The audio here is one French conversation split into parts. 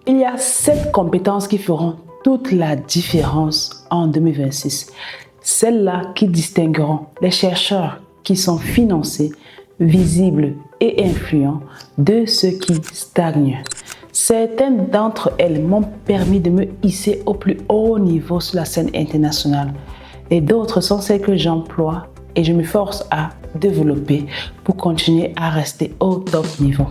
Il y a 7 compétences qui feront toute la différence en 2026. Celles-là qui distingueront les chercheurs qui sont financés, visibles et influents de ceux qui stagnent. Certaines d'entre elles m'ont permis de me hisser au plus haut niveau sur la scène internationale. Et d'autres sont celles que j'emploie et je me force à développer pour continuer à rester au top niveau.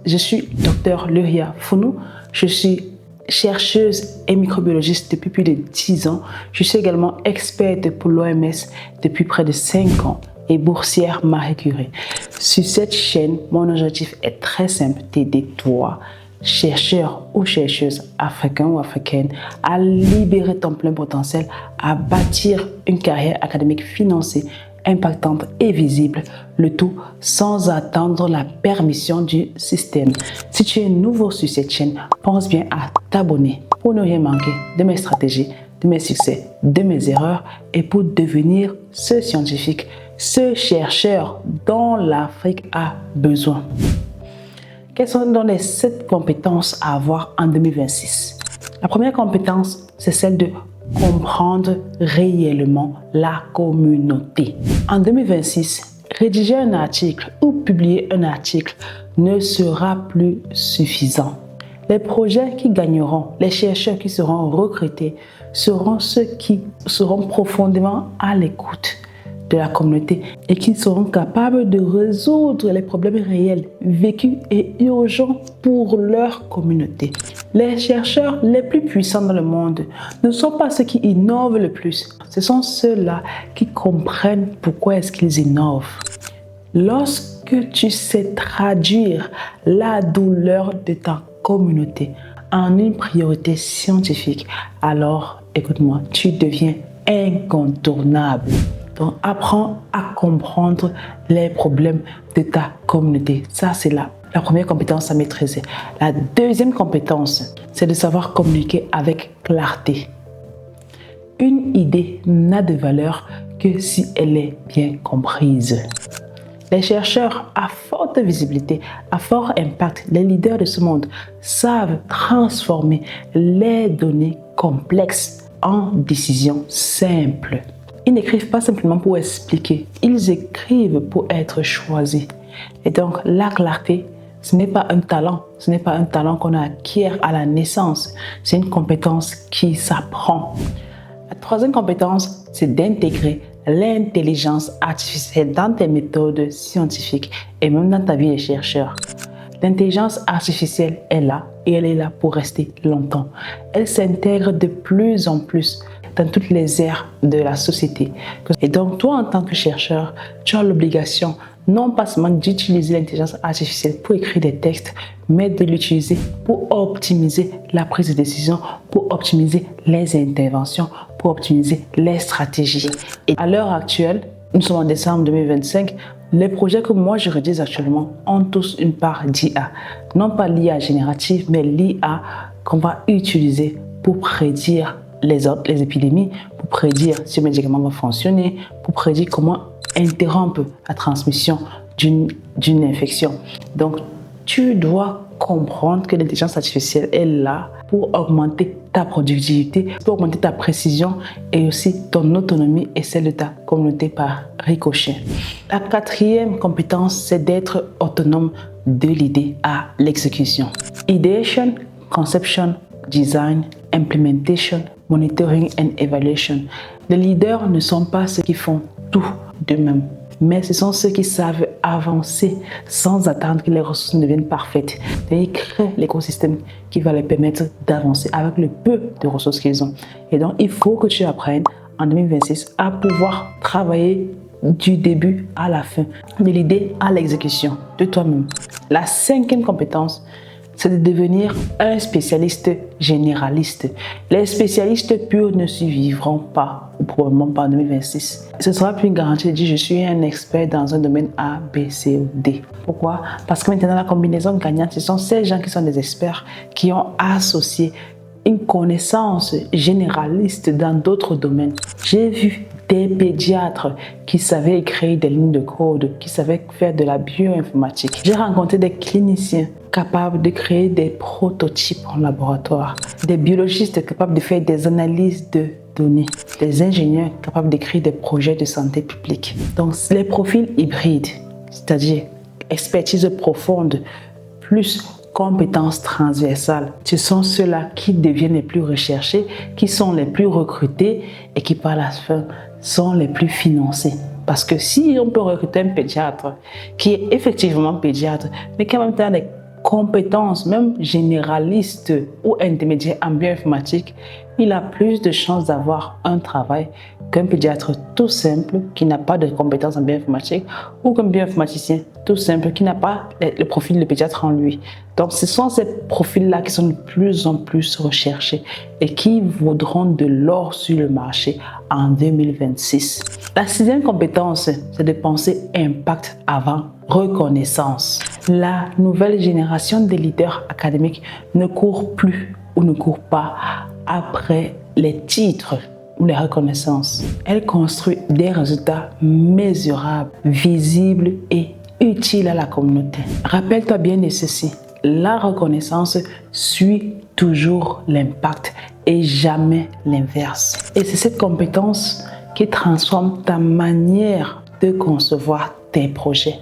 Je suis Dr Luria Founou, je suis chercheuse et microbiologiste depuis plus de 10 ans. Je suis également experte pour l'OMS depuis près de 5 ans et boursière Marie Curie. Sur cette chaîne, mon objectif est très simple, t'aider toi, chercheur ou chercheuse africain ou africaine, à libérer ton plein potentiel, à bâtir une carrière académique financée, impactante et visible, le tout sans attendre la permission du système. Si tu es nouveau sur cette chaîne, pense bien à t'abonner pour ne rien manquer de mes stratégies, de mes succès, de mes erreurs et pour devenir ce scientifique, ce chercheur dont l'Afrique a besoin. Quelles sont donc les 7 compétences à avoir en 2026? La première compétence, c'est celle de comprendre réellement la communauté. En 2026, rédiger un article ou publier un article ne sera plus suffisant. Les projets qui gagneront, les chercheurs qui seront recrutés, seront ceux qui seront profondément à l'écoute de la communauté et qui seront capables de résoudre les problèmes réels, vécus et urgents pour leur communauté. Les chercheurs les plus puissants dans le monde ne sont pas ceux qui innovent le plus. Ce sont ceux-là qui comprennent pourquoi est-ce qu'ils innovent. Lorsque tu sais traduire la douleur de ta communauté en une priorité scientifique, alors, écoute-moi, tu deviens incontournable. Donc, apprends à comprendre les problèmes de ta communauté. Ça, c'est la première compétence à maîtriser. La deuxième compétence, c'est de savoir communiquer avec clarté. Une idée n'a de valeur que si elle est bien comprise. Les chercheurs à forte visibilité, à fort impact, les leaders de ce monde savent transformer les données complexes en décisions simples. Ils n'écrivent pas simplement pour expliquer, ils écrivent pour être choisis. Et donc, la clarté, ce n'est pas un talent, qu'on acquiert à la naissance, c'est une compétence qui s'apprend. La troisième compétence, c'est d'intégrer l'intelligence artificielle dans tes méthodes scientifiques et même dans ta vie de chercheur. L'intelligence artificielle est là et elle est là pour rester longtemps. Elle s'intègre de plus en plus dans toutes les aires de la société. Et donc, toi, en tant que chercheur, tu as l'obligation non pas seulement d'utiliser l'intelligence artificielle pour écrire des textes, mais de l'utiliser pour optimiser la prise de décision, pour optimiser les interventions, pour optimiser les stratégies. Et à l'heure actuelle, nous sommes en décembre 2025, les projets que moi je rédige actuellement ont tous une part d'IA. Non pas l'IA générative, mais l'IA qu'on va utiliser pour prédire les épidémies, pour prédire si le médicament va fonctionner, pour prédire comment interrompre la transmission d'une infection. Donc, tu dois comprendre que l'intelligence artificielle est là pour augmenter ta productivité, pour augmenter ta précision et aussi ton autonomie et celle de ta communauté par ricochet. La quatrième compétence, c'est d'être autonome de l'idée à l'exécution. Ideation, conception, design, implementation, monitoring and evaluation. Les leaders ne sont pas ceux qui font tout d'eux-mêmes, mais ce sont ceux qui savent avancer sans attendre que les ressources ne deviennent parfaites. Ils créent l'écosystème qui va leur permettre d'avancer avec le peu de ressources qu'ils ont. Et donc, il faut que tu apprennes en 2026 à pouvoir travailler du début à la fin, de l'idée à l'exécution de toi-même. La cinquième compétence, c'est de devenir un spécialiste généraliste. Les spécialistes purs ne survivront pas, ou probablement pas en 2026. Ce sera plus une garantie de dire je suis un expert dans un domaine A, B, C ou D. Pourquoi? Parce que maintenant la combinaison gagnante, ce sont ces gens qui sont des experts qui ont associé une connaissance généraliste dans d'autres domaines. J'ai vu des pédiatres qui savaient créer des lignes de code, qui savaient faire de la bioinformatique. J'ai rencontré des cliniciens capables de créer des prototypes en laboratoire, des biologistes capables de faire des analyses de données, des ingénieurs capables d'écrire des projets de santé publique. Donc, les profils hybrides, c'est-à-dire expertise profonde, plus compétences transversales, ce sont ceux-là qui deviennent les plus recherchés, qui sont les plus recrutés et qui par la fin sont les plus financés. Parce que si on peut recruter un pédiatre qui est effectivement pédiatre, mais qui en même temps a des compétences, même généralistes ou intermédiaires en bioinformatique, il a plus de chances d'avoir un travail qu'un pédiatre tout simple qui n'a pas de compétences en bioinformatique ou qu'un bioinformaticien tout simple qui n'a pas le profil de pédiatre en lui. Donc ce sont ces profils-là qui sont de plus en plus recherchés et qui vaudront de l'or sur le marché en 2026. La sixième compétence, c'est de penser impact avant reconnaissance. La nouvelle génération de leaders académiques ne court plus ou ne court pas après les titres ou les reconnaissances. Elle construit des résultats mesurables, visibles et utiles à la communauté. Rappelle-toi bien de ceci, la reconnaissance suit toujours l'impact et jamais l'inverse. Et c'est cette compétence qui transforme ta manière de concevoir tes projets.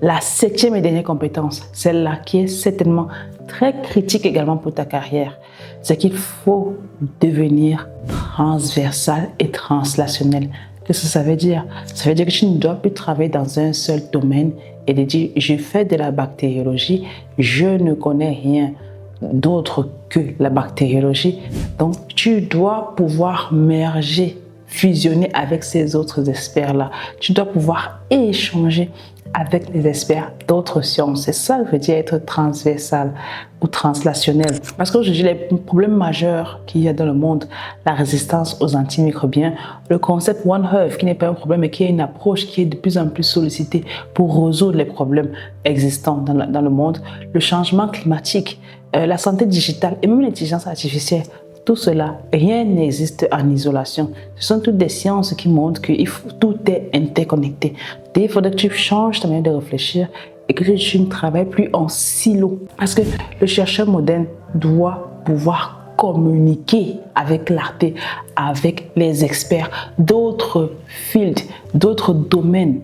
La septième et dernière compétence, celle-là qui est certainement très critique également pour ta carrière, c'est qu'il faut devenir transversal et translationnel. Qu'est-ce que ça veut dire? Ça veut dire que tu ne dois plus travailler dans un seul domaine et de dire je fais de la bactériologie, je ne connais rien d'autre que la bactériologie. Donc tu dois pouvoir merger, fusionner avec ces autres experts-là. Tu dois pouvoir échanger avec les experts d'autres sciences. C'est ça que veut dire être transversal ou translationnel. Parce qu'aujourd'hui, les problèmes majeurs qu'il y a dans le monde, la résistance aux antimicrobiens, le concept One Health, qui n'est pas un problème, mais qui est une approche qui est de plus en plus sollicitée pour résoudre les problèmes existants dans le monde, le changement climatique, la santé digitale et même l'intelligence artificielle. Tout cela, rien n'existe en isolation. Ce sont toutes des sciences qui montrent que tout est interconnecté. Il faudrait que tu changes ta manière de réfléchir et que tu ne travailles plus en silo. Parce que le chercheur moderne doit pouvoir communiquer avec clarté, avec les experts d'autres fields, d'autres domaines.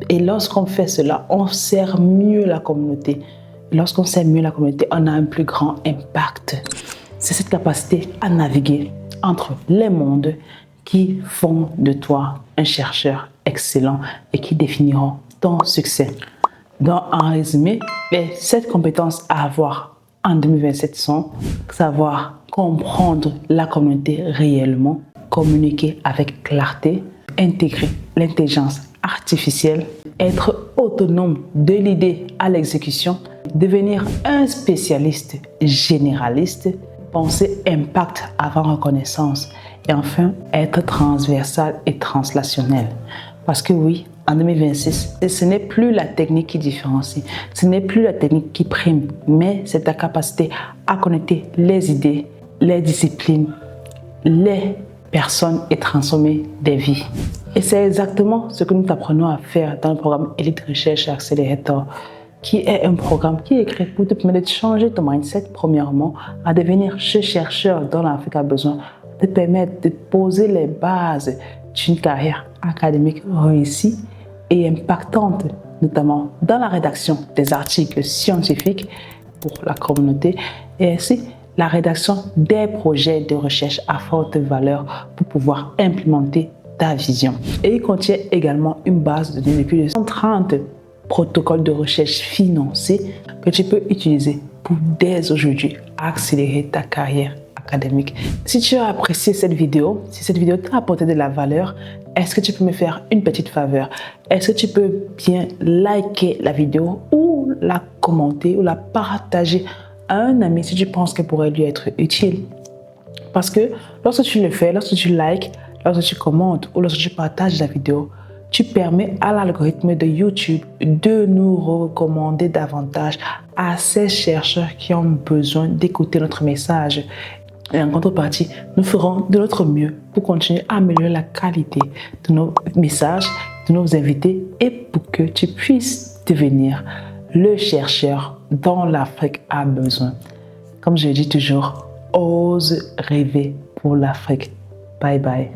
Et lorsqu'on fait cela, on sert mieux la communauté. Lorsqu'on sert mieux la communauté, on a un plus grand impact. C'est cette capacité à naviguer entre les mondes qui font de toi un chercheur excellent et qui définiront ton succès. Donc, en résumé, les 7 compétences à avoir en 2027 sont savoir comprendre la communauté réellement, communiquer avec clarté, intégrer l'intelligence artificielle, être autonome de l'idée à l'exécution, devenir un spécialiste généraliste, penser impact avant reconnaissance et enfin être transversal et translationnel. Parce que oui, en 2026, ce n'est plus la technique qui différencie, ce n'est plus la technique qui prime, mais c'est ta capacité à connecter les idées, les disciplines, les personnes et transformer des vies. Et c'est exactement ce que nous t'apprenons à faire dans le programme Elite Recherche Accelerator, qui est un programme qui est créé pour te permettre de changer ton mindset, premièrement, à devenir ce chercheur dont l'Afrique a besoin, te permettre de poser les bases d'une carrière académique réussie et impactante, notamment dans la rédaction des articles scientifiques pour la communauté et ainsi la rédaction des projets de recherche à forte valeur pour pouvoir implémenter ta vision. Et il contient également une base de données de plus de 130 protocoles de recherche financés que tu peux utiliser pour dès aujourd'hui accélérer ta carrière académique. Si tu as apprécié cette vidéo, si cette vidéo t'a apporté de la valeur, est-ce que tu peux me faire une petite faveur? Est-ce que tu peux bien liker la vidéo ou la commenter ou la partager à un ami si tu penses qu'elle pourrait lui être utile? Parce que lorsque tu le fais, lorsque tu likes, lorsque tu commentes ou lorsque tu partages la vidéo, tu permets à l'algorithme de YouTube de nous recommander davantage à ces chercheurs qui ont besoin d'écouter notre message. Et en contrepartie, nous ferons de notre mieux pour continuer à améliorer la qualité de nos messages, de nos invités et pour que tu puisses devenir le chercheur dont l'Afrique a besoin. Comme je le dis toujours, ose rêver pour l'Afrique. Bye bye.